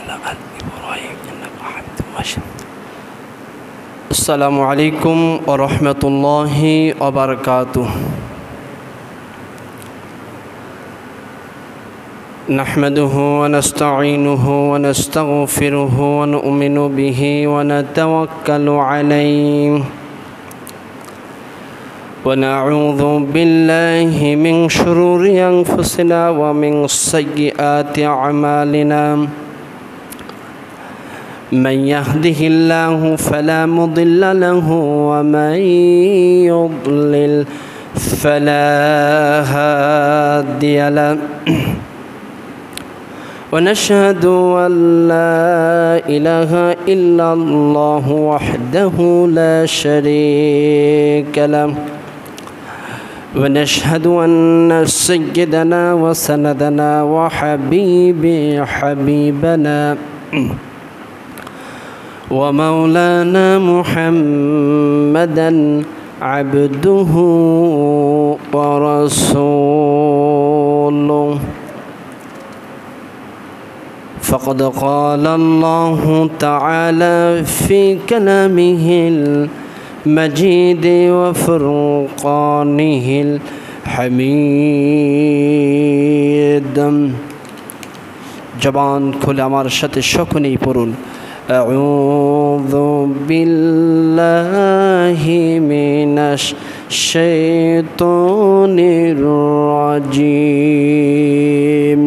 وعلى آل إبراهيم إنك حميد مجيد. السلام عليكم ورحمة الله وبركاته. نحمده ونستعينه ونستغفره ونؤمن به ونتوكل عليه ونعوذ بالله من شرور أنفسنا ومن سيئات أعمالنا. من يهده الله فلا مضل له ومن يضلل فلا هادي له. ونشهد أن لا إله إلا الله وحده لا شريك له. ونشهد أن سيدنا وسندنا وحبيبنا ومولانا محمدا عبده ورسوله. فقد قال الله تعالى في كلامه المجيد وفرقانه الحميد. জবান খুলে আমার সাথে সকলেই পড়ুন, আউযু বিল্লাহি মিনাশ শাইতানির রাজিম।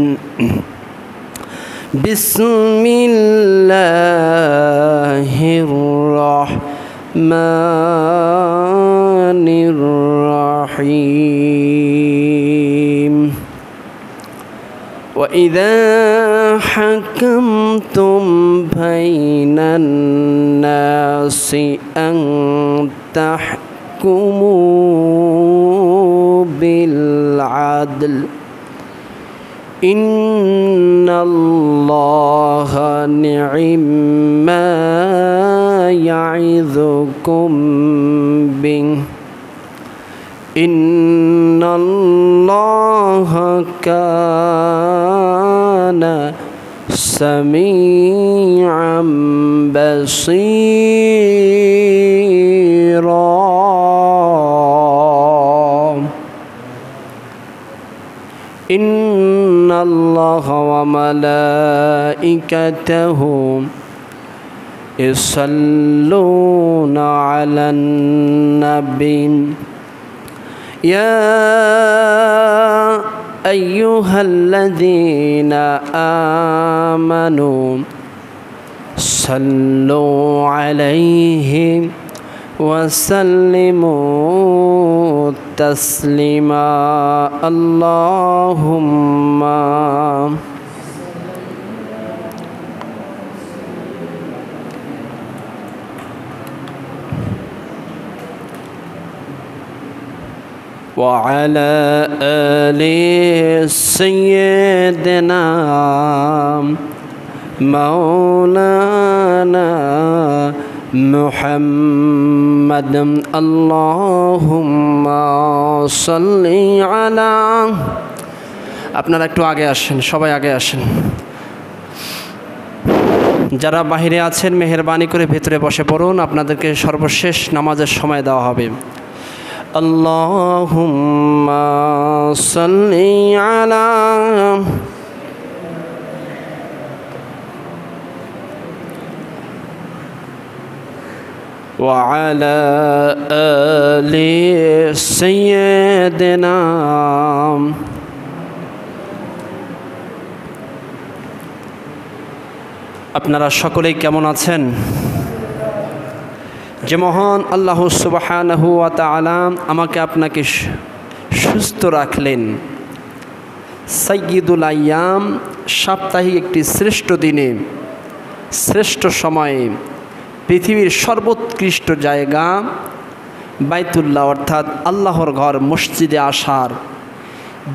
বিসমিল্লাহির রাহমানির রাহিম। وإذا حكمتم بين الناس أن تحكموا بالعدل إن الله نعما يعظكم به إن الله كان سميعا بصيرا. إن الله وملائكته يصلون على النبي يا أيها الذين آمنوا صلوا عليه وسلموا تسليما. اللهم وعلى آل سيدنا مولانا محمد. اللهم صل على. আপনারা একটু আগে আসেন, সবাই আগে আসেন। যারা বাহিরে আছেন মেহেরবানি করে ভেতরে বসে পড়ুন, আপনাদেরকে সর্বশেষ নামাজের সময় দেওয়া হবে। اللهم صل على وعلى آل سيدنا. আপনারা সকলেই কেমন আছেন? যে মহান আল্লাহ সুবহানাহু ওয়া তাআলা আমাকে আপনাকে সুস্থ রাখলেন, সাইয়্যিদুল আইয়াম সাপ্তাহিক একটি শ্রেষ্ঠ দিনে, শ্রেষ্ঠ সময়ে, পৃথিবীর সর্বোৎকৃষ্ট জায়গা বাইতুল্লাহ অর্থাৎ আল্লাহর ঘর মসজিদে আসার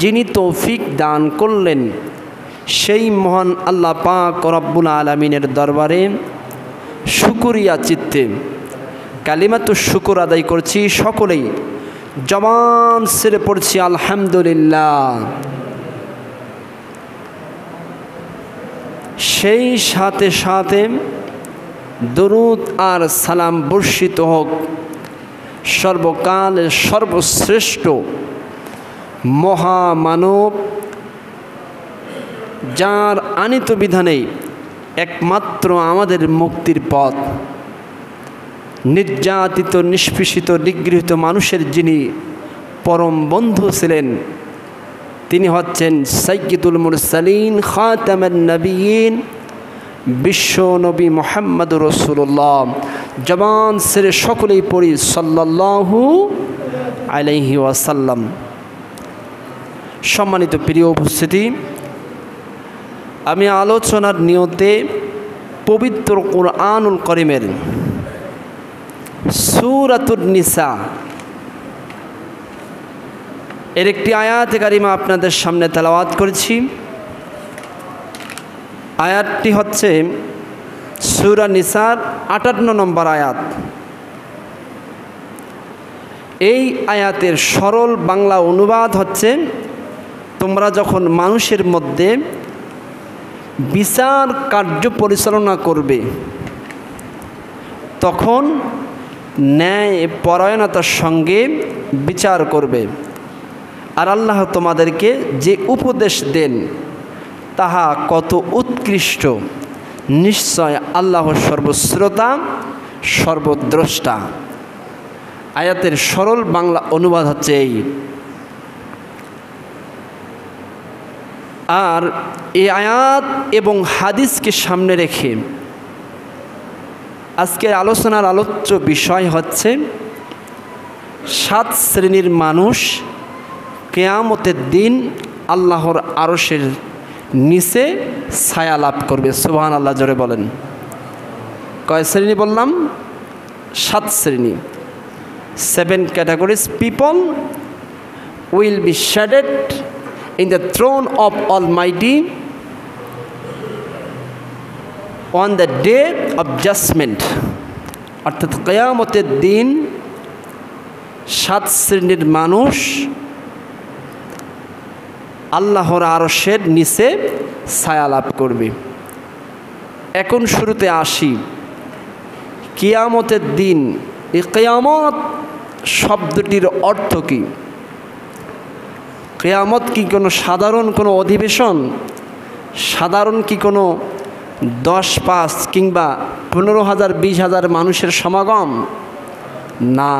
যিনি তৌফিক দান করলেন, সেই মহান আল্লাহ পাক রব্বুল আলামিনের দরবারে শুকরিয়া চিত্তে কালিমাতুশ শুকর আদায় করছি। সকলেই জবান ছেড়ে পড়ছি আলহামদুলিল্লাহ। সেই সাথে সাথে দরুদ আর সালাম বর্ষিত হোক সর্বকালের সর্বশ্রেষ্ঠ মহামানব, যার আনিত বিধানে একমাত্র আমাদের মুক্তির পথ, নির্যাতিত নিষ্পেষিত নিগৃহীত মানুষের যিনি পরম বন্ধু ছিলেন, তিনি হচ্ছেন সাইয়্যিদুল মুরসালিন খাতামুন নবিয়্যিন বিশ্ব নবী মুহাম্মদুর রাসূলুল্লাহ। জবান ছেড়ে সকলেই পড়ি সাল্লাল্লাহু আলাইহি ওয়াসাল্লাম। সম্মানিত প্রিয় উপস্থিতি, আমি আলোচনার নিয়তে পবিত্র কুরআনুল কারীমের সূরাতুন নিসা এর একটি আয়াতে কারিমা আপনাদের সামনে তেলাওয়াত করেছি। আয়াতটি হচ্ছে সূরা নিসার 58 নম্বর আয়াত। এই আয়াতের সরল বাংলা অনুবাদ হচ্ছে, তোমরা যখন মানুষের মধ্যে বিচার কার্য পরিচালনা করবে তখন ন্যায় পরায়ণতার সঙ্গে বিচার করবে, আর আল্লাহ তোমাদেরকে যে উপদেশ দেন তাহা কত উৎকৃষ্ট। নিশ্চয় আল্লাহ সর্বশ্রোতা সর্বদ্রষ্টা। আয়াতের সরল বাংলা অনুবাদ হচ্ছে এই। আর এই আয়াত এবং হাদিসকে সামনে রেখে আজকের আলোচনার আলোচ্য বিষয় হচ্ছে 7 শ্রেণীর মানুষ কিয়ামতের দিন আল্লাহর আরশের নিচে ছায়া লাভ করবে। সুবহানাল্লাহ, জোরে বলেন। কয় শ্রেণী বললাম? 7 শ্রেণী। 7 categories people will be shaded in the throne of Almighty on the day of judgment। অর্থাৎ কিয়ামতের দিন 7 শ্রেণীর মানুষ আল্লাহর আরশের নিচে ছায়া লাভ করবে। এখন শুরুতে আসি কিয়ামতের দিন। এই কিয়ামত শব্দটির অর্থ কী? কিয়ামত কি কোনো সাধারণ কোনো অধিবেশন? সাধারণ কি কোনো 10-5 কিংবা 15,000 20,000 মানুষের সমাগম? না,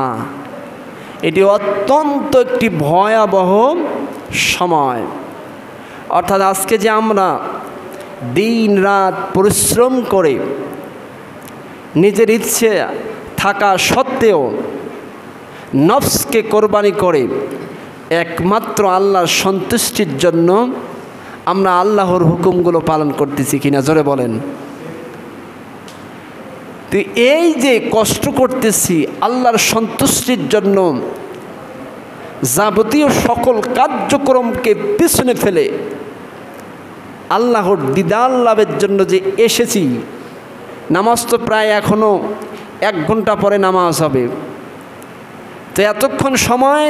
এটি অত্যন্ত একটি ভয়াবহ সময়। অর্থাৎ আজকে যে আমরা দিন রাত পরিশ্রম করে নিজের ইচ্ছে থাকা সত্ত্বেও নফসকে কোরবানি করে একমাত্র আল্লাহর সন্তুষ্টির জন্য আমরা আল্লাহর হুকুমগুলো পালন করতেছি কিনা, জোরে বলেন। তো এই যে কষ্ট করতেছি আল্লাহর সন্তুষ্টির জন্য, যাবতীয় সকল কার্যক্রমকে পিছনে ফেলে আল্লাহর দিদার লাভের জন্য যে এসেছি। নামাজ তো প্রায় এখনও 1 ঘন্টা পরে নামাজ হবে। তো এতক্ষণ সময়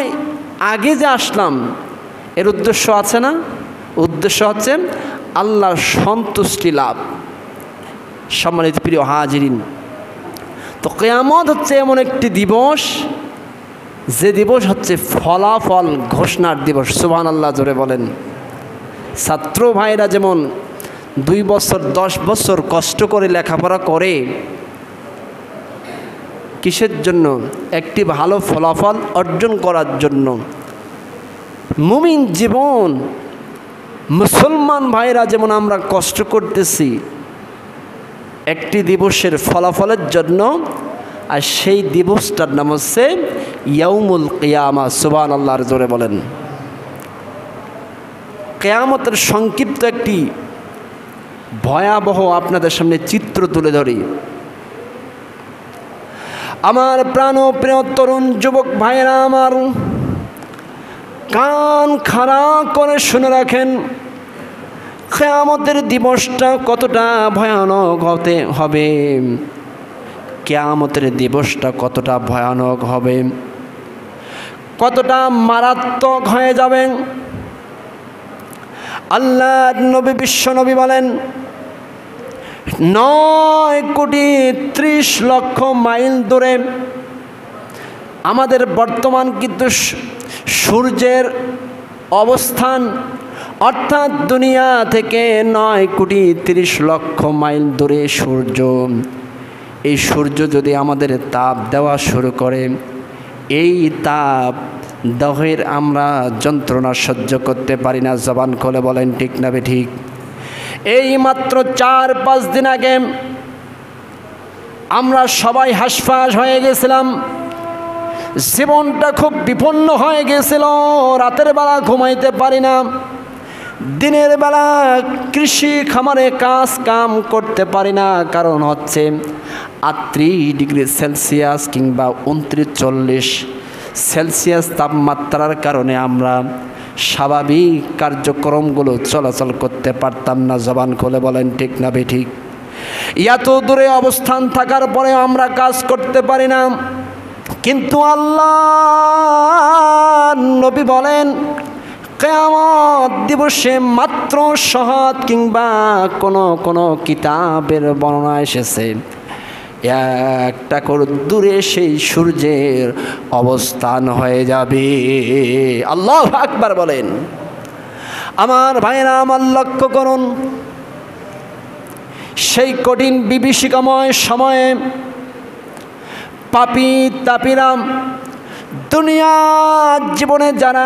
আগে যে আসলাম এর উদ্দেশ্য আছে না? উদ্দেশ্য হচ্ছে আল্লাহর সন্তুষ্টি লাভ। সম্মানিত প্রিয় হাজিরিন, তো কিয়ামত হচ্ছে এমন একটি দিবস যে দিবস হচ্ছে ফলাফল ঘোষণার দিবস। সুবহানাল্লাহ, জোরে বলেন। ছাত্র ভাইরা যেমন 2 বছর 10 বছর কষ্ট করে লেখাপড়া করে কিসের জন্য? একটি ভালো ফলাফল অর্জন করার জন্য। মুমিন জীবন মুসলমান ভাইরা যেমন আমরা কষ্ট করতেছি একটি দিবসের ফলাফলের জন্য, আর সেই দিবসটার নাম হচ্ছে ইয়াউমুল কিয়ামা। সুবহানাল্লাহর জোরে বলেন। কিয়ামতের সংক্ষিপ্ত একটি ভয়াবহ আপনাদের সামনে চিত্র তুলে ধরি। আমার প্রাণ প্রিয় তরুণ যুবক ভাইরা আমার, কান খাড়া করে শুনে রাখেন, কিয়ামতের দিবসটা কতটা ভয়ানক হতে হবে। কিয়ামতের দিবসটা কতটা ভয়ানক হবে, কতটা মারাত্মক হয়ে যাবে। আল্লাহ নবী বিশ্ব নবী বলেন, 9,30,00,000 মাইল দূরে আমাদের বর্তমান কিন্তু সূর্যের অবস্থান, অর্থাৎ দুনিয়া থেকে 9,30,00,000 মাইল দূরে সূর্য। এই সূর্য যদি আমাদের তাপ দেওয়া শুরু করে, এই তাপ দেহের আমরা যন্ত্রণা সহ্য করতে পারি না। জবান খুলে বলেন ঠিক না ঠিক? এই মাত্র 4-5 দিন আগে আমরা সবাই হাঁসফাঁস হয়ে গেছিলাম, জীবনটা খুব বিপন্ন হয়ে গেছিল। রাতের বেলা ঘুমাইতে পারি না, দিনের বেলা কৃষি খামারে কাম করতে পারি না। কারণ হচ্ছে 38 ডিগ্রি সেলসিয়াস কিংবা 29-40 সেলসিয়াস তাপমাত্রার কারণে আমরা স্বাভাবিক কার্যক্রমগুলো চলাচল করতে পারতাম না। জবান খুলে বলেন ঠিক না বেঠিক? এত দূরে অবস্থান থাকার পরে আমরা কাজ করতে পারি না। কিন্তু আল্লাহ নবী বলেন, কিয়ামত দিবসে মাত্র শহদ কিংবা কোনো কিতাবের বর্ণনা এসেছে, একটা করে দূরে সেই সূর্যের অবস্থান হয়ে যাবে। আল্লাহু আকবার বলেন। আমার ভাইরা আমার লক্ষ্য করুন, সেই কঠিন বিভীষিকাময় সময়ে পাপী তাপীরা দুনিয়ার জীবনে যারা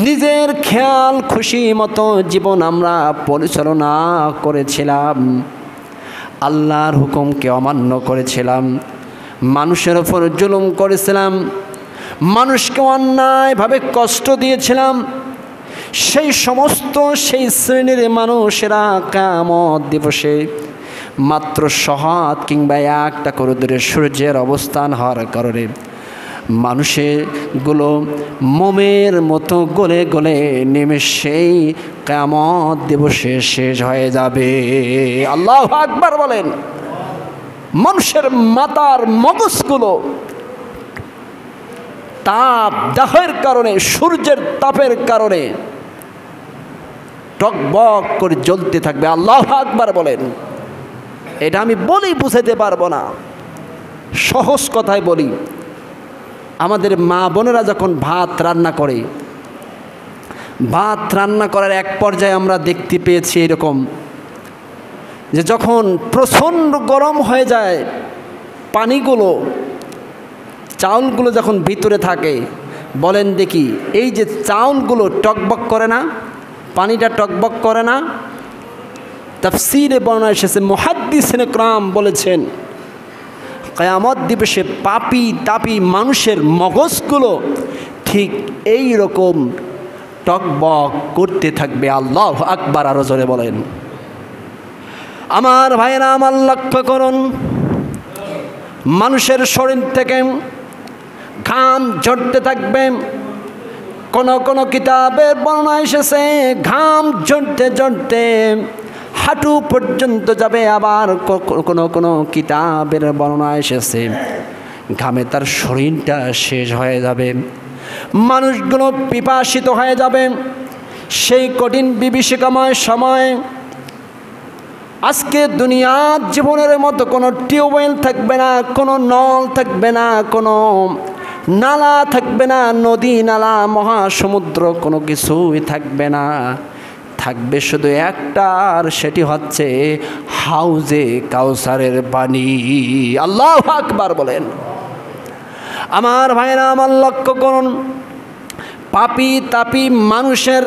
নিজের খেয়াল খুশি মতো জীবন আমরা পরিচালনা করেছিলাম, আল্লাহর হুকুমকে অমান্য করেছিলাম, মানুষের ওপর জুলুম করেছিলাম, মানুষকে অন্যায়ভাবে কষ্ট দিয়েছিলাম, সেই সমস্ত সেই শ্রেণীর মানুষেরা কিয়ামত দিবসে মাত্র শহদ কিংবা একটা করে দূরে সূর্যের অবস্থান হওয়ার কারণে মানুষগুলো মোমের মতো গলে গলে নেমে সেই কিয়ামত দিবসে শেষ হয়ে যাবে। আল্লাহু আকবার বলেন। মানুষের মাথার মগজগুলো তাপ দাহের কারণে, সূর্যের তাপের কারণে টকবক করে জ্বলতে থাকবে। আল্লাহু আকবার বলেন। এটা আমি বলি বুঝাতে পারবো না, সহজ কথায় বলি। আমাদের মা বোনেরা যখন ভাত রান্না করে, ভাত রান্না করার এক পর্যায়ে আমরা দেখতে পেয়েছি এরকম যে যখন প্রচণ্ড গরম হয়ে যায়, পানিগুলো চাউলগুলো যখন ভিতরে থাকে, বলেন দেখি এই যে চাউলগুলো টকবক করে না, পানিটা টকবক করে না? তাফসীরে বর্ণনা এসেছে, মুহাদ্দিসিনে কেরাম বলেছেন, কিয়ামত দিবসে পাপী তাপী মানুষের মগজগুলো ঠিক এই রকম টকবক করতে থাকবে। আল্লাহু আকবার, আরো জোরে বলেন। আমার ভাইরা আমার লক্ষ্য করুন, মানুষের শরীর থেকে ঘাম ঝরতে থাকবে। কোন কিতাবের বর্ণনা এসেছে ঘাম ঝরতে ঝরতে হাঁটু পর্যন্ত যাবে। আবার কোনো কিতাবের বর্ণনা এসেছে ঘামে তার শরীরটা শেষ হয়ে যাবে, মানুষগুলো পিপাসিত হয়ে যাবে। সেই কঠিন বিভীষিকাময় সময় আজকে দুনিয়ার জীবনের মতো কোনো টিউবওয়েল থাকবে না, কোনো নল থাকবে না, কোনো নালা থাকবে না, নদী নালা মহাসমুদ্র কোনো কিছুই থাকবে না। থাকবে শুধু একটা, আর সেটি হচ্ছে হাউজে কাউসারের পানি। আল্লাহু আকবার বলেন। আমার ভাইরা আমার লক্ষ্য করুন, পাপী তাপী মানুষের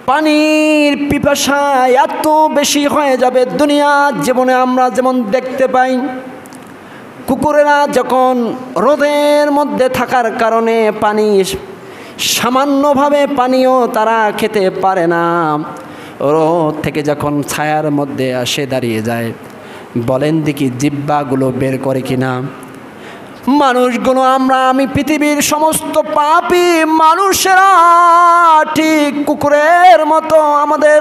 পানির পিপাসা এত বেশি হয়ে যাবে। দুনিয়ার জীবনে আমরা যেমন দেখতে পাই, কুকুরেরা যখন রোদের মধ্যে থাকার কারণে পানি সামান্যভাবে পানিও তারা খেতে পারে না, রোদ থেকে যখন ছায়ার মধ্যে আসে দাঁড়িয়ে যায়, বলেন দেখি জিহ্বাগুলো বের করে কিনা? মানুষগুলো আমি পৃথিবীর সমস্ত পাপী মানুষেরা ঠিক কুকুরের মতো আমাদের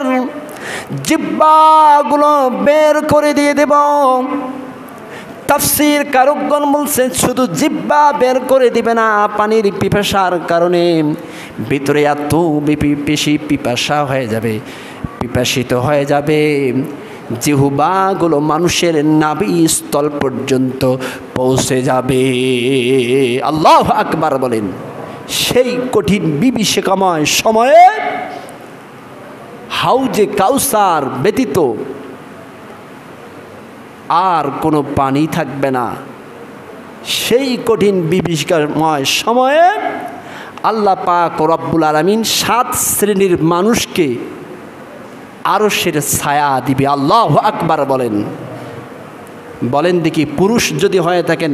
জিহ্বাগুলো বের করে দিয়ে দেব। তাফসীর কারকগণ বলছে শুধু জিহ্বা বের করে দিবে না, পানির পিপাসার কারণে ভিতরে এত বেশি পিপাসা হয়ে যাবে, পিপাসিত হয়ে যাবে জিহ্বাগুলো মানুষের নাভি স্থল পর্যন্ত পৌঁছে যাবে। আল্লাহু আকবার বলেন। সেই কঠিন বিভীষিকাময় সময়ে হাউজে কাউসার ব্যতীত আর কোনো পানি থাকবে না। সেই কঠিন বিভীষিকাময় সময়ে আল্লাহ পাক রব্বুল আলামিন 7 শ্রেণীর মানুষকে আরশের ছায়া দিবে। আল্লাহু আকবার বলেন। বলেন দেখি, পুরুষ যদি হয়ে থাকেন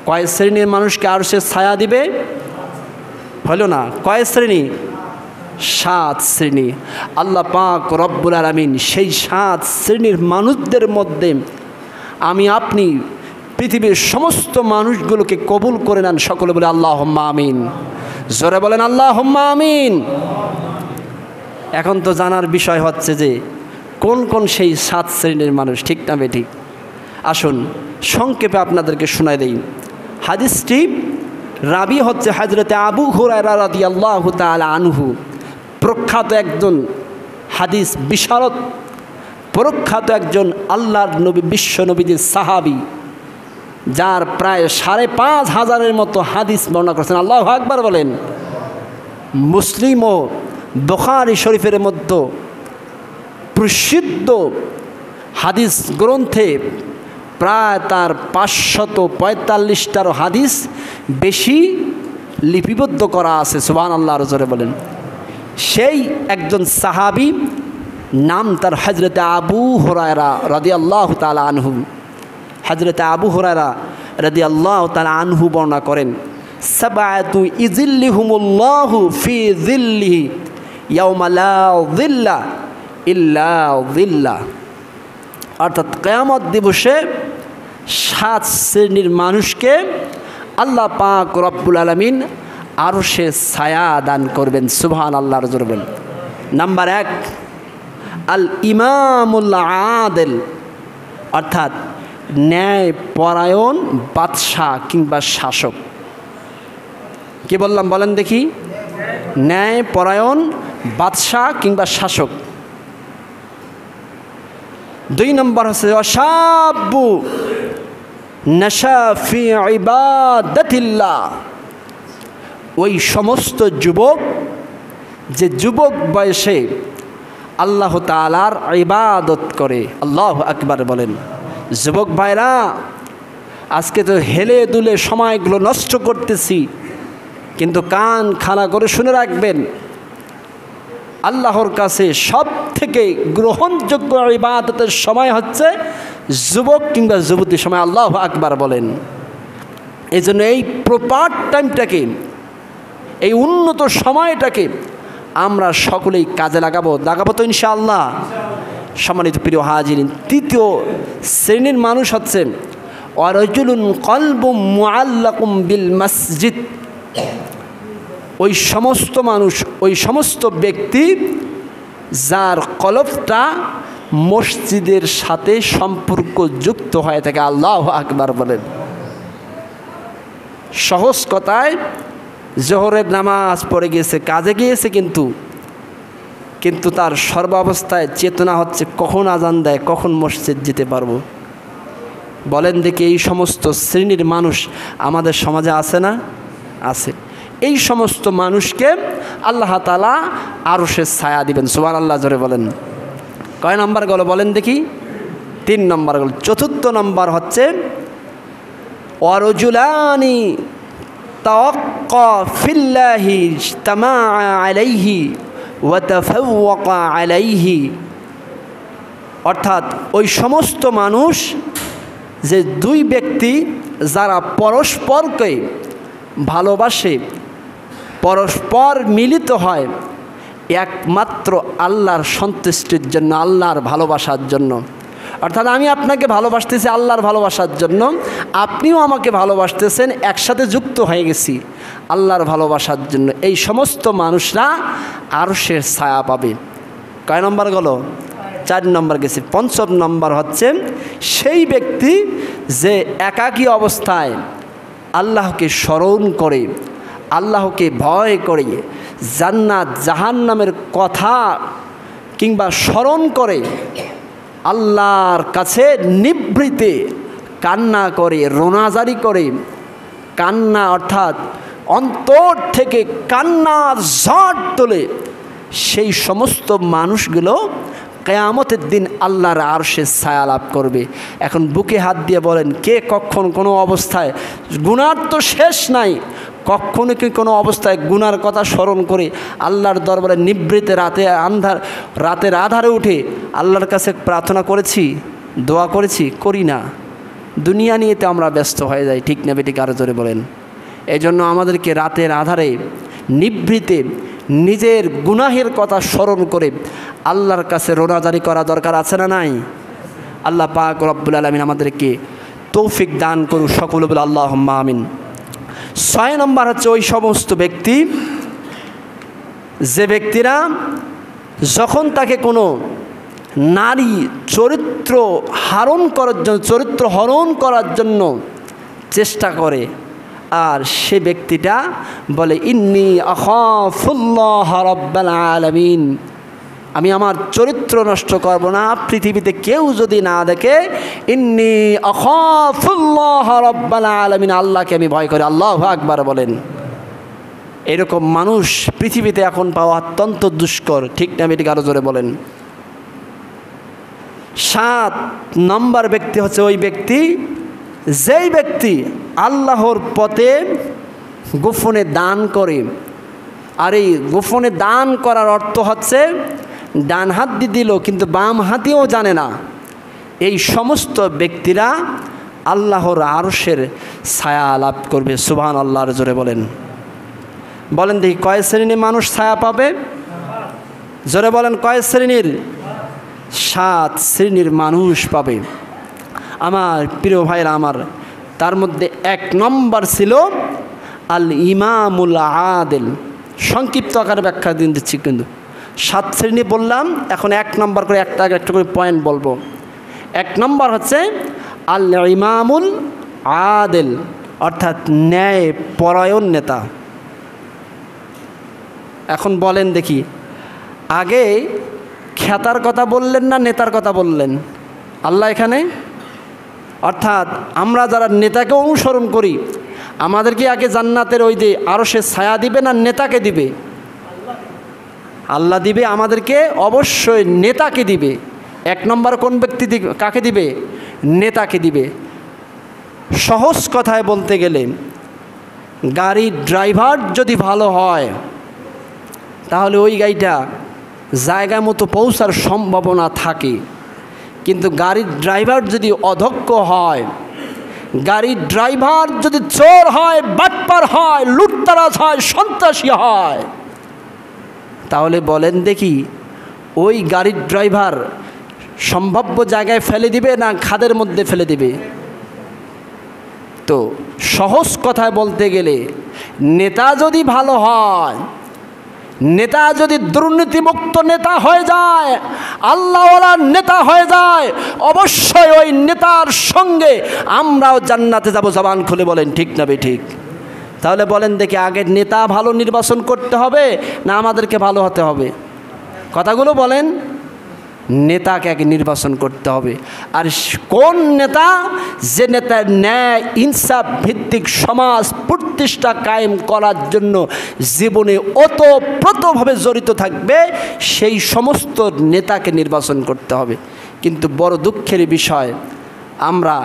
কয় শ্রেণীর মানুষকে আরশের ছায়া দিবে? হলো না, কয় শ্রেণী? 7 শ্রেণী। আল্লাহ পাক রব্বুল আলামিন সেই 7 শ্রেণীর মানুষদের মধ্যে আমি আপনি পৃথিবীর সমস্ত মানুষগুলোকে কবুল করে নেন। সকলে বলে আল্লাহুম্মা আমিন। জোরে বলেন আল্লাহুম্মা আমিন। এখন তো জানার বিষয় হচ্ছে যে কোন কোন সেই 7 শ্রেণীর মানুষ, ঠিক না বেঠিক? আসুন সংক্ষেপে আপনাদেরকে শোনাই দেই। হাদিসটি রাবি হচ্ছে হযরতে আবু হুরায়রা রাদিয়াল্লাহু তাআলা আনহু, প্রখ্যাত একজন হাদিস বিশারদ, প্রখ্যাত একজন আল্লাহর নবী, বিশ্ব নবীদের সাহাবী, যার প্রায় 5,500-এর মতো হাদিস বর্ণনা করেছেন। আল্লাহু আকবার বলেন। মুসলিম ও বুখারী শরীফের মধ্যে প্রসিদ্ধ হাদিস গ্রন্থে প্রায় তার 545টারও হাদিস বেশি লিপিবদ্ধ করা আছে। সুবহানাল্লাহ, জোরে বলেন। সেই একজন সাহাবী, নাম তার হযরতে আবু হুরায়রা রাদিয়াল্লাহু তাআলা আনহু। হযরতে আবু হুরায়রা রাদিয়াল্লাহু তাআলা আনহু বর্ণনা করেন, সাবআতু ইযিল্লিহুমুল্লাহু ফি যিল্লিহি ইয়াওমা লা যিল্লা ইল্লা যিল্লা। অর্থাৎ কিয়ামত দিবসে 7 শ্রেণীর মানুষকে আল্লাহ পাক রব্বুল আলামিন আরশে ছায়া দান করবেন। সুবহানাল্লাহ, জোরে বলেন। নাম্বার 1, আল ইমামুল আদিল, অর্থাৎ ন্যায় পরায়ণ বাদশাহ কিংবা শাসক। কি বললাম বলেন দেখি? ন্যায় পরায়ণ বাদশাহ কিংবা শাসক। 2 নম্বর হচ্ছে ওয়াশাবু নাশা ফি ইবাদাতিল্লাহ, ওই সমস্ত যুবক যে যুবক বয়সে আল্লাহ তাআলার ইবাদত করে। আল্লাহু আকবার বলেন। যুবক ভাইরা, আজকে তো হেলে দুলে সময়গুলো নষ্ট করতেছি, কিন্তু কান খানা করে শুনে রাখবেন, আল্লাহর কাছে সব থেকে গ্রহণযোগ্য ইবাদতের সময় হচ্ছে যুবক কিংবা যুবতীর সময়। আল্লাহু আকবার বলেন। এই জন্য এই প্রপার টাইমটাকে, এই উন্নত সময়টাকে আমরা সকলেই কাজে লাগাবো তো ইনশাআল্লাহ। সম্মানিত প্রিয় হাজিরিন, 3য় শ্রেণীর মানুষ হচ্ছে ওয়ারাজুলুন কলবুম মুআল্লাকুম বিল মসজিদ, ওই সমস্ত মানুষ, ওই সমস্ত ব্যক্তি যার কলবটা মসজিদের সাথে সম্পর্ক যুক্ত হয়ে থাকে। আল্লাহু আকবার বলেন। সহজ কথায়, জোহরের নামাজ পড়ে গিয়েছে, কাজে গিয়েছে, কিন্তু তার সর্বাবস্থায় চেতনা হচ্ছে কখন আজান দেয়, কখন মসজিদ যেতে পারবো। বলেন দেখি, এই সমস্ত শ্রেণীর মানুষ আমাদের সমাজে আছে না? আছে। এই সমস্ত মানুষকে আল্লাহ তাআলা আরশের ছায়া দিবেন। সুবহানাল্লাহ, জোরে বলেন। কয় নাম্বার গেল বলেন দেখি? 3 নম্বর গেল। 4th নম্বর হচ্ছে ওয়ারাজুলানি তাওয়াক্কা ফিল্লাহি ইজতামা আলাইহি ওয়া তাফাওয়াকা আলাইহি, অর্থাৎ ওই সমস্ত মানুষ যে 2 ব্যক্তি যারা পরস্পরকে ভালোবাসে, পরস্পর মিলিত হয় একমাত্র আল্লাহর সন্তুষ্টির জন্য, আল্লাহর ভালোবাসার জন্য। অর্থাৎ আমি আপনাকে ভালোবাসতেছি আল্লাহর ভালোবাসার জন্য, আপনিও আমাকে ভালোবাসতেছেন, একসাথে যুক্ত হয়ে গেছি আল্লাহর ভালোবাসার জন্য। এই সমস্ত মানুষরা আরশের ছায়া পাবে। কয় নম্বর গেল? 4 নম্বর গেছে। 5ম নম্বর হচ্ছে সেই ব্যক্তি যে একাকী অবস্থায় আল্লাহকে স্মরণ করে, আল্লাহকে ভয় করে, জান্নাত জাহান্নামের কথা কিংবা স্মরণ করে আল্লাহর কাছে নিভৃতে কান্না করে, রোনাজারি করে, কান্না অর্থাৎ অন্তর থেকে কান্নার ঝড় তোলে, সেই সমস্ত মানুষগুলো কিয়ামতের দিন আল্লাহর আরশে ছায়া লাভ করবে। এখন বুকে হাত দিয়ে বলেন, কে কখন কোনো অবস্থায়, গুনার তো শেষ নাই, কখনো কি কোনো অবস্থায় গুনার কথা স্মরণ করে আল্লাহর দরবারে নিভৃতে রাতের আধারে উঠে আল্লাহর কাছে প্রার্থনা করেছি, দোয়া করেছি? করি না। দুনিয়া নিয়ে তো আমরা ব্যস্ত হয়ে যাই, ঠিক না বেঠিক? আরো জোরে বলেন। এই জন্য আমাদেরকে রাতের আধারে নিভৃতে নিজের গুনাহের কথা স্মরণ করে আল্লাহর কাছে রোনাজারি করা দরকার আছে না নাই? আল্লাহ পাক রব্বুল আলামিন আমাদেরকে তৌফিক দান করুন, সকলে বলে আল্লাহুম্মা আমিন। 6 নম্বর হচ্ছে ওই সমস্ত ব্যক্তি, যে ব্যক্তিরা যখন তাকে কোনো নারী চরিত্র হরণ করার জন্য চেষ্টা করে, আর সে ব্যক্তিটা বলে ইন্নী আখাফুল্লাহ রাব্বাল আলামিন, আমি আমার চরিত্র নষ্ট করব না, পৃথিবীতে কেউ যদি না দেখে, ইন্নী আখাফুল্লাহ রাব্বাল আলামিন, আল্লাহকে আমি ভয় করি। আল্লাহু আকবার বলেন। এরকম মানুষ পৃথিবীতে এখন পাওয়া অত্যন্ত দুষ্কর, ঠিক না বেঠিক? আরো জোরে বলেন। 7 নম্বর ব্যক্তি হচ্ছে ওই ব্যক্তি, যেই ব্যক্তি আল্লাহর পথে গোপনে দান করে। আর এই গোপনে দান করার অর্থ হচ্ছে ডান হাত দিয়ে দিল কিন্তু বাম হাতেও জানে না। এই সমস্ত ব্যক্তিরা আল্লাহর আরশের ছায়া লাভ করবে। সুবহানাল্লাহর জোরে বলেন। বলেন দেখি, কয় শ্রেণীর মানুষ ছায়া পাবে? জোরে বলেন, কয় শ্রেণীর? 7 শ্রেণীর মানুষ পাবে আমার প্রিয় ভাইরা আমার। তার মধ্যে 1 নম্বর ছিল আল ইমামুল আদিল। সংক্ষিপ্ত আকারে ব্যাখ্যা দিচ্ছি, কিন্তু 7 শ্রেণী বললাম, এখন 1 নম্বর করে একটা করে পয়েন্ট বলবো। 1 নম্বর হচ্ছে আল ইমামুল আদিল, অর্থাৎ ন্যায় পরায়ণ নেতা। এখন বলেন দেখি, আগে খেতার কথা বললেন না নেতার কথা বললেন আল্লাহ এখানে? অর্থাৎ আমরা যারা নেতাকে অনুসরণ করি, আমাদেরকে আগে জান্নাতের ওই যে আরশের ছায়া দিবে না নেতাকে দিবে? আল্লাহ দিবে আমাদেরকে, অবশ্যই নেতাকে দিবে। 1 নম্বর কোন ব্যক্তি কাকে দিবে? নেতাকে দিবে। সহজ কথায় বলতে গেলে, গাড়ির ড্রাইভার যদি ভালো হয় তাহলে ওই গাড়িটা জায়গা মতো পৌঁছার সম্ভাবনা থাকে। কিন্তু গাড়ির ড্রাইভার যদি অদক্ষ হয়, গাড়ির ড্রাইভার যদি চোর হয়, বাটপার হয়, লুটতারাজ হয়, সন্ত্রাসী হয়, তাহলে বলেন দেখি ওই গাড়ির ড্রাইভার সম্ভাব্য জায়গায় ফেলে দিবে না খাদের মধ্যে ফেলে দিবে? তো সহজ কথায় বলতে গেলে, নেতা যদি ভালো হয়, নেতা যদি দুর্নীতিমুক্ত নেতা হয়ে যায়, আল্লাহওয়ালা নেতা হয়ে যায়, অবশ্যই ওই নেতার সঙ্গে আমরাও জান্নাতে যাব। জবান খুলে বলেন, ঠিক না ঠিক? তাহলে বলেন দেখি, আগে নেতা ভালো নির্বাচন করতে হবে না আমাদেরকে ভালো হতে হবে? কথাগুলো বলেন। নেতাকে আগে নির্বাচন করতে হবে। আর কোন নেতা? যে নেতা ন্যায় ইনসাফ ভিত্তিক সমাজ প্রতিষ্ঠা কায়েম করার জন্য জীবনে ওতপ্রোতভাবে জড়িত থাকবে, সেই সমস্ত নেতাকে নির্বাচন করতে হবে। কিন্তু বড় দুঃখের বিষয়, আমরা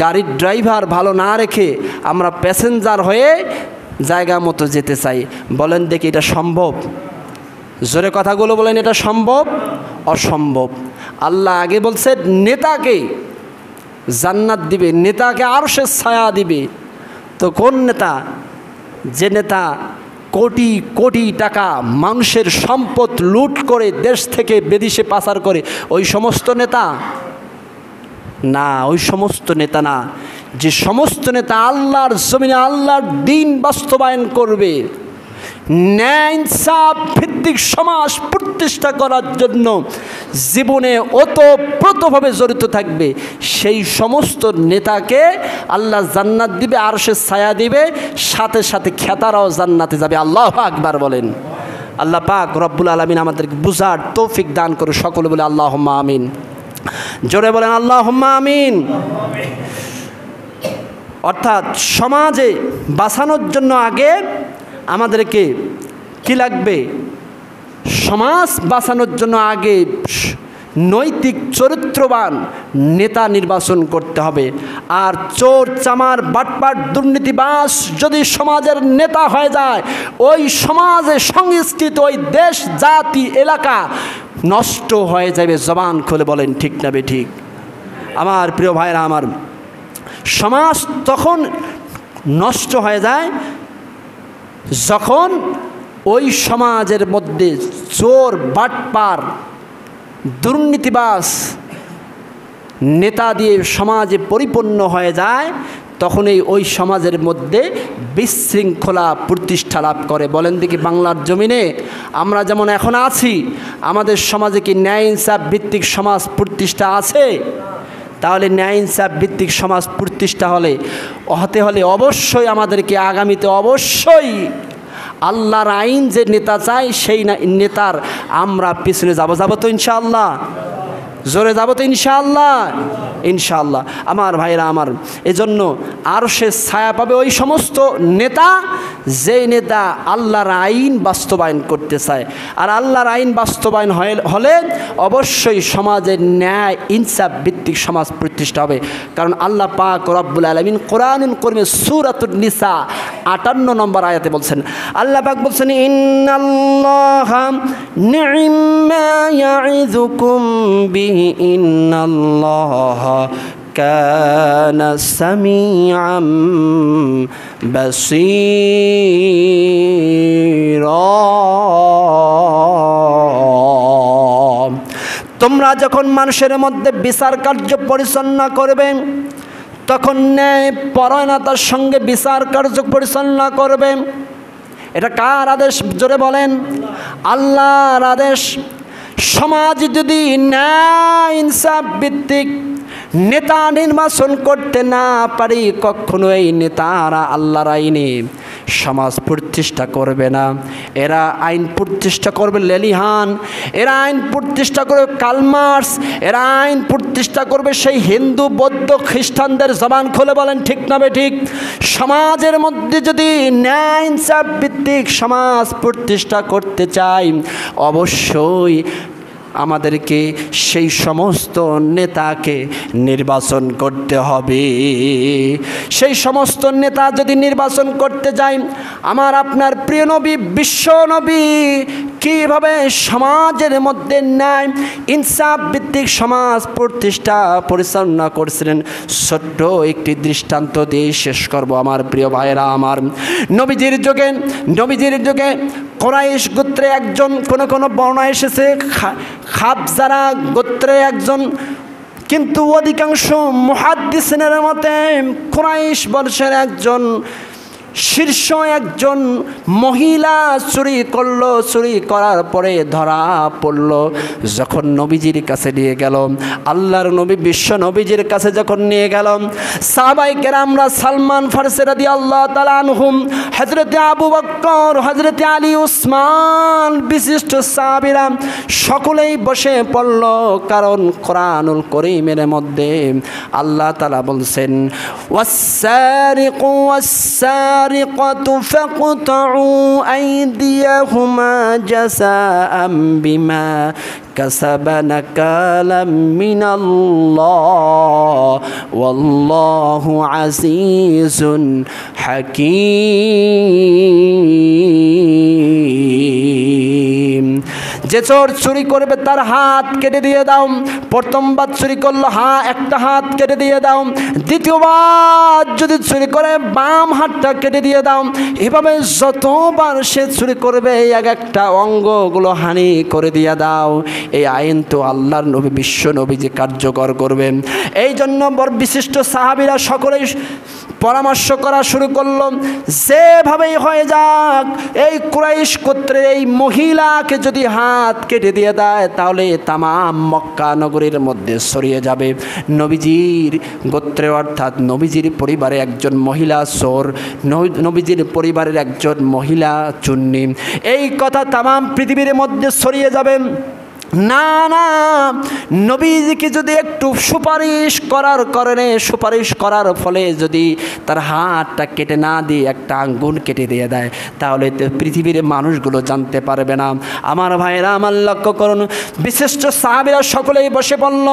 গাড়ির ড্রাইভার ভালো না রেখে আমরা প্যাসেঞ্জার হয়ে জায়গা মতো যেতে চাই। বলেন দেখি, এটা সম্ভব? জোরে কথাগুলো বলেন, এটা সম্ভব? অসম্ভব। আল্লাহ আগে বলছে নেতাকে জান্নাত দিবে, নেতাকে আরশের ছায়া দিবে। তো কোন নেতা? যে নেতা কোটি কোটি টাকা মানুষের সম্পদ লুট করে দেশ থেকে বিদেশে পাচার করে, ওই সমস্ত নেতা না, ওই সমস্ত নেতা না। যে সমস্ত নেতা আল্লাহর জমিনে আল্লাহর দ্বীন বাস্তবায়ন করবে, ন্যায় ইনসাফ ভিত্তিক সমাজ প্রতিষ্ঠা করার জন্য জীবনে ওতপ্রোতভাবে জড়িত থাকবে, সেই সমস্ত নেতাকে আল্লাহ জান্নাত দিবে, আরশের ছায়া দিবে, সাথে সাথে খেতারাও জান্নাতে যাবে। আল্লাহু আকবার বলেন। আল্লাহ পাক রব্বুল আলামিন আমাদেরকে বুঝার তৌফিক দান করে, সকলে বলে আল্লাহুম্মা আমিন। জোরে বলেন আল্লাহুম্মা আমিন। অর্থাৎ সমাজে বাঁচানোর জন্য আগে আমাদেরকে কি লাগবে? সমাজ বাঁচানোর জন্য আগে নৈতিক চরিত্রবান নেতা নির্বাচন করতে হবে। আর চোর চামার বাটপাট দুর্নীতিবাজ যদি সমাজের নেতা হয়ে যায়, ওই সমাজে সংস্কৃতি, ওই দেশ জাতি এলাকা নষ্ট হয়ে যাবে। জবান খুলে বলেন ঠিক না বেঠিক? আমার প্রিয় ভাইরা আমার, সমাজ তখন নষ্ট হয়ে যায় যখন ওই সমাজের মধ্যে চোর বাটপার দুর্নীতিবাজ নেতা দিয়ে সমাজে পরিপূর্ণ হয়ে যায়, তখনই ওই সমাজের মধ্যে বিশৃঙ্খলা প্রতিষ্ঠা লাভ করে। বলেন দেখি, বাংলার জমিনে আমরা যেমন এখন আছি, আমাদের সমাজে কি ন্যায় ইনসাফ ভিত্তিক সমাজ প্রতিষ্ঠা আছে? তাহলে ন্যায় ইনসাফ ভিত্তিক সমাজ প্রতিষ্ঠা হতে হলে অবশ্যই আমাদেরকে আগামীতে অবশ্যই আল্লাহর আইন যে নেতা চাই, সেই নেতার আমরা পিছনে যাব তো ইনশাআল্লাহ? জোরে যাব তো ইনশাআল্লাহ? ইনশাআল্লাহ। আমার ভাইরা আমার, এজন্য আরশের ছায়া পাবে ওই সমস্ত নেতা, যেই নেতা আল্লাহর আইন বাস্তবায়ন করতে চায়। আর আল্লাহর আইন বাস্তবায়ন হলে অবশ্যই সমাজের ন্যায় ইনসাফ ভিত্তিক সমাজ প্রতিষ্ঠা হবে। কারণ আল্লাহ পাক রব্বুল আলামিন কোরআনুল কারীমে সূরাতুন নিসা 58 নম্বর আয়াতে বলছেন, আল্লাহ পাক বলছেন, ইন্নাল্লাহা নি'মা ইয়া'iযুকুম বিহি ইন্নাল্লাহা কানা সামিআম বাসীরা। তোমরা যখন মানুষের মধ্যে বিচার কার্য পরিচালনা করবে, তখন ন্যায় পরায়ণতার সঙ্গে বিচার কার্য পরিচালনা করবে। এটা কার আদেশ? জোরে বলেন, আল্লাহর আদেশ। সমাজ যদি ন্যায় ইনসাফ ভিত্তিক নেতা নির্বাচন করতে না পারি, কখনো এই নেতারা আল্লাহর আইনে সমাজ প্রতিষ্ঠা করবে না। এরা আইন প্রতিষ্ঠা করবে লেলিহান, এরা আইন প্রতিষ্ঠা করবে কালমার্স, এরা আইন প্রতিষ্ঠা করবে সেই হিন্দু বৌদ্ধ খ্রিস্টানদের। জবান খুলে বলেন ঠিক না বেঠিক? সমাজের মধ্যে যদি ন্যায় ইনসাফ ভিত্তিক সমাজ প্রতিষ্ঠা করতে চাই, অবশ্যই আমাদেরকে সেই সমস্ত নেতাকে নির্বাচন করতে হবে। সেই সমস্ত নেতা যদি নির্বাচন করতে যাই, আমার আপনার প্রিয় নবী বিশ্ব নবী কীভাবে সমাজের মধ্যে ন্যায় ইনসাফ ভিত্তিক সমাজ প্রতিষ্ঠা পরিচালনা করছিলেন, ছোট্ট একটি দৃষ্টান্ত দিয়ে শেষ করব। আমার প্রিয় ভাইয়েরা আমার, নবীজির যুগে কুরাইশ গোত্রে একজন, কোনো বর্ণনা এসেছে খাবজারা গোত্রে একজন, কিন্তু অধিকাংশ মুহাদ্দিসিনের মতে কুরাইশ বংশের একজন শীর্ষ একজন মহিলা চুরি করলো। চুরি করার পরে ধরা পড়ল। যখন নবীজির কাছে নিয়ে গেল, আল্লাহর নবী বিশ্ব নবীজির কাছে যখন নিয়ে গেল, সাহাবায়ে কেরামরা সালমান ফারসি রাদিয়াল্লাহু তাআলা আনহুম, হযরতে আবু বকর, হযরতে আলী, উসমান, বিশিষ্ট সাহাবীরা সকলেই বসে পড়ল। কারণ কোরআনুল কারীমের মধ্যে আল্লাহ তাআলা বলছেন, ওয়াস-সারিকু ওয়াস-সারিকু فاقطعوا أيديهما جزاء بما كسبا نكالا من الله والله عزيز حكيم। যে চোর চুরি করবে তার হাত কেটে দিয়ে দাও। প্রথমবার চুরি করলো, একটা হাত কেটে দিয়ে দাও। দ্বিতীয়বার যদি চুরি করে বাম হাতটা কেটে দিয়ে দাও। এভাবে যতবার সে চুরি করবে এক একটা অঙ্গগুলো হানি করে দিয়ে দাও। এই আইন তো আল্লাহর নবী বিশ্ব নবী যে কার্যকর করবেন। এই জন্য বড় বিশিষ্ট সাহাবীরা সকলেই পরামর্শ করা শুরু করলো, যেভাবেই হয়ে যাক এই কুরাইশ গোত্রের এই মহিলাকে যদি হাত কেটে দিয়ে দেয়, তাহলে তামাম মক্কা নগরীর মধ্যে ছড়িয়ে যাবে নবীজির গোত্রে, অর্থাৎ নবীজির পরিবারে একজন মহিলা চোর, নবীজির পরিবারের একজন মহিলা চুন্নি। এই কথা তামাম পৃথিবীর মধ্যে ছড়িয়ে যাবে। না না, নবীজিকে যদি একটু সুপারিশ করার ফলে যদি তার হাতটা কেটে না দিয়ে একটা আঙ্গুল কেটে দিয়ে দেয়, তাহলে তো পৃথিবীর মানুষগুলো জানতে পারবে না। আমার ভাইরা আমার লক্ষ্য করুন, বিশিষ্ট সাহাবীরা সকলেই বসে পড়ল,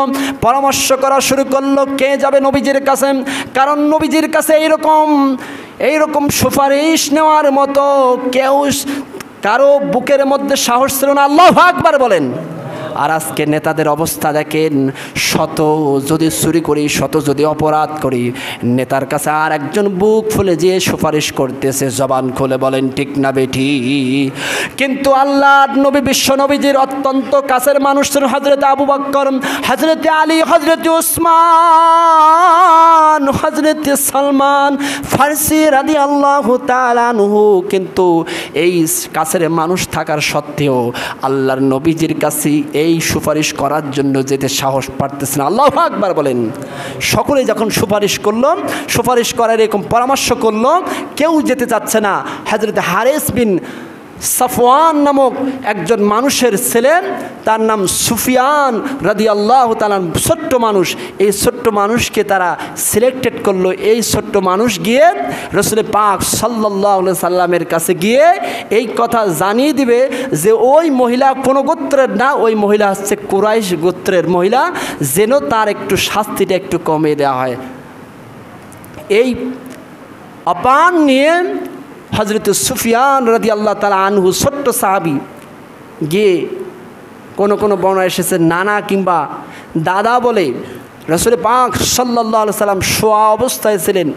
পরামর্শ করা শুরু করলো কে যাবে নবীজির কাছে। কারণ নবীজির কাছে এইরকম সুপারিশ নেওয়ার মতো কারো বুকের মধ্যে সাহস ছিল না। আল্লাহু আকবার বলেন। আর আজকে নেতাদের অবস্থা দেখেন, শত যদি চুরি করি, শত যদি অপরাধ করি, নেতার কাছে আর একজন বুক ফুলে যেয়ে সুপারিশ করতেছে, জবান খুলে বলেন ঠিক না বেঠি? কিন্তু আল্লাহর নবী, বিশ্ব নবীজির অত্যন্ত কাছের মানুষ ছিলেন হযরতে আবু বকর, হযরতে আলী, হযরতে উসমান, হযরতে সালমান ফারসি রাদিয়াল্লাহু তাআলা আনহু। কিন্তু এই কাছের মানুষ থাকার সত্ত্বেও আল্লাহর নবীজির কাছে এই সুপারিশ করার জন্য যেতে সাহস পারতেছে না। আল্লাহু আকবার বলেন। সকলে যখন সুপারিশ করার এরকম পরামর্শ করলো, কেউ যেতে চাচ্ছে না। হযরত হারিস বিন সাফওয়ান নামক একজন মানুষের ছেলে, তার নাম সুফিয়ান রাদিয়াল্লাহু তাআলা, ছোট্ট মানুষ। এই ছোট্ট মানুষকে তারা সিলেক্টেড করলো। এই ছোট্ট মানুষ গিয়ে রাসূল পাক সাল্লাল্লাহু আলাইহি সাল্লামের কাছে গিয়ে এই কথা জানিয়ে দিবে যে ওই মহিলা কোনো গোত্রের না, ওই মহিলা হচ্ছে কুরাইশ গোত্রের মহিলা, যেন তার একটু শাস্তিটা একটু কমিয়ে দেওয়া হয়। এই অপান নিয়ে হযরত সুফিয়ান রাদিয়াল্লাহু তাআলা আনহু, ছোট্ট সাহাবী, গিয়ে কোনো বর্ণনা এসেছে নানা কিংবা দাদা বলে রাসূল পাক সাল্লাল্লাহু আলাইহি সাল্লাম শোয়া অবস্থায় ছিলেন,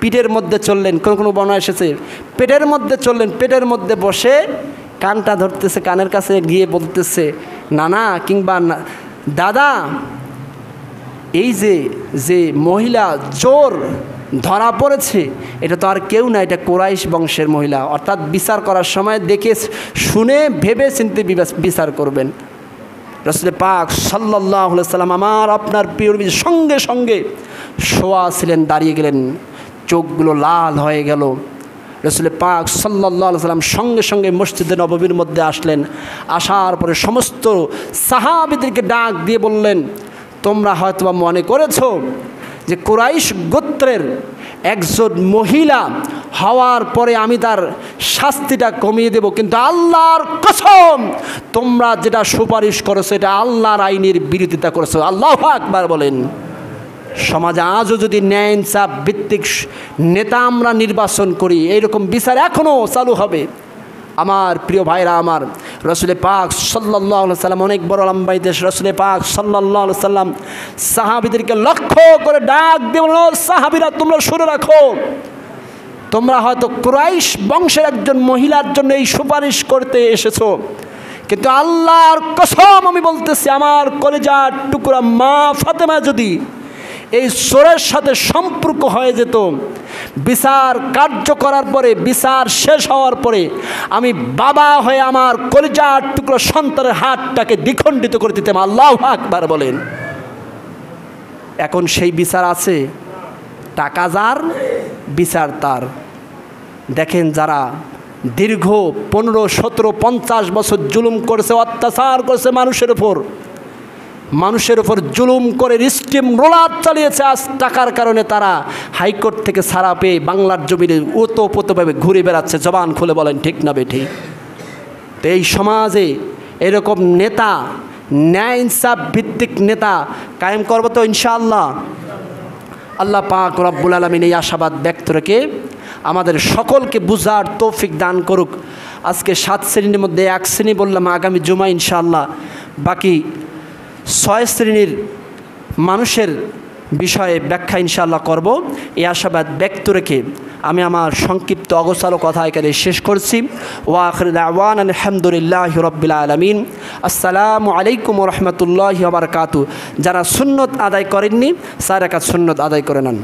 পিঠের মধ্যে চললেন। কোনো বর্ণনা এসেছে পেটের মধ্যে চললেন, পেটের মধ্যে বসে কানটা ধরতেছে, কানের কাছে গিয়ে বলতেছে নানা কিংবা দাদা, এই যে মহিলা চোর ধরা পড়েছে, এটা তো আর কেউ না, এটা কুরাইশ বংশের মহিলা। অর্থাৎ বিচার করার সময় দেখে শুনে ভেবে চিন্তে বিচার করবেন। রাসূল পাক সাল্লাল্লাহু আলাইহি সাল্লাম আমার আপনার প্রিয় নবী সঙ্গে সঙ্গে শোয়া ছিলেন, দাঁড়িয়ে গেলেন, চোখগুলো লাল হয়ে গেল। রাসূল পাক সাল্লাল্লাহু আলাইহি সাল্লাম সঙ্গে সঙ্গে মসজিদে নববীর মধ্যে আসলেন। আসার পরে সমস্ত সাহাবীদেরকে ডাক দিয়ে বললেন, তোমরা হয়তো মনে করেছো যে কুরাইশ গোত্রের একজন মহিলা হওয়ার পরে আমি তার শাস্তিটা কমিয়ে দেব, কিন্তু আল্লাহর কসম তোমরা যেটা সুপারিশ করেছো এটা আল্লাহর আইনের বিরোধিতা করেছো। আল্লাহু আকবার বলেন। সমাজে আজও যদি ন্যায় ইনসাফ ভিত্তিক নেতা আমরা নির্বাচন করি, এইরকম বিচার এখনও চালু হবে। আমার প্রিয় ভাইরা আমার, রাসূল পাক সাল্লাল্লাহু আলাইহি সাল্লাম অনেক বড় লম্বাই দেশ। রাসূল পাক সাল্লাল্লাহু আলাইহি সাল্লাম সাহাবীদেরকে লক্ষ্য করে ডাক দিয়ে বললেন, সাহাবীরা তোমরা শুনে রাখো, তোমরা হয়তো কুরাইশ বংশের একজন মহিলার জন্য এই সুপারিশ করতে এসেছো, কিন্তু আল্লাহর কসম আমি বলতেছি, আমার কলিজার টুকরা মা ফাতেমা যদি এই চোরের সাথে সম্পর্ক হয়ে যেত, বিচার কার্য করার পরে, বিচার শেষ হওয়ার পরে আমি বাবা হয়ে আমার কলিজার টুকরো সন্তানের হাতটাকে দ্বিখণ্ডিত করে দিতাম। আল্লাহু আকবার বলেন। এখন সেই বিচার আছে? টাকা যার, বিচার তার। দেখেন, যারা দীর্ঘ 15, 17, 50 বছর জুলুম করেছে, অত্যাচার করেছে মানুষের উপর জুলুম করে স্টিম রোলার চালিয়েছে, আজ টাকার কারণে তারা হাইকোর্ট থেকে ছাড়া পেয়ে বাংলার জমিনে ওতপ্রোতভাবে ঘুরে বেড়াচ্ছে। জবান খুলে বলেন ঠিক না বেঠিক? তো এই সমাজে এরকম নেতা, ন্যায় ইনসাফ ভিত্তিক নেতা কায়েম করব তো ইনশাআল্লাহ। আল্লাহ পাক রব্বুল আলামিন এই আশাবাদ ব্যক্ত রেখে আমাদের সকলকে বুঝার তৌফিক দান করুক। আজকে 7 শ্রেণীর মধ্যে 1 শ্রেণী বললাম, আগামী জুমা ইনশাআল্লাহ বাকি 6 শ্রেণীর মানুষের বিষয়ে ব্যাখ্যা ইনশাআল্লাহ করব। এই আশাবাদ ব্যক্ত রেখে আমি আমার সংক্ষিপ্ত অগোছালো কথা এখানে শেষ করছি। ওয়া আখিরু দাওয়ানা আলহামদুলিল্লাহি রাব্বিল আলামিন। আসসালামু আলাইকুম ওয়া রাহমাতুল্লাহি ওয়া বারাকাতুহু। যারা সুন্নত আদায় করেননি 4 রাকাত সুন্নত আদায় করে নেন।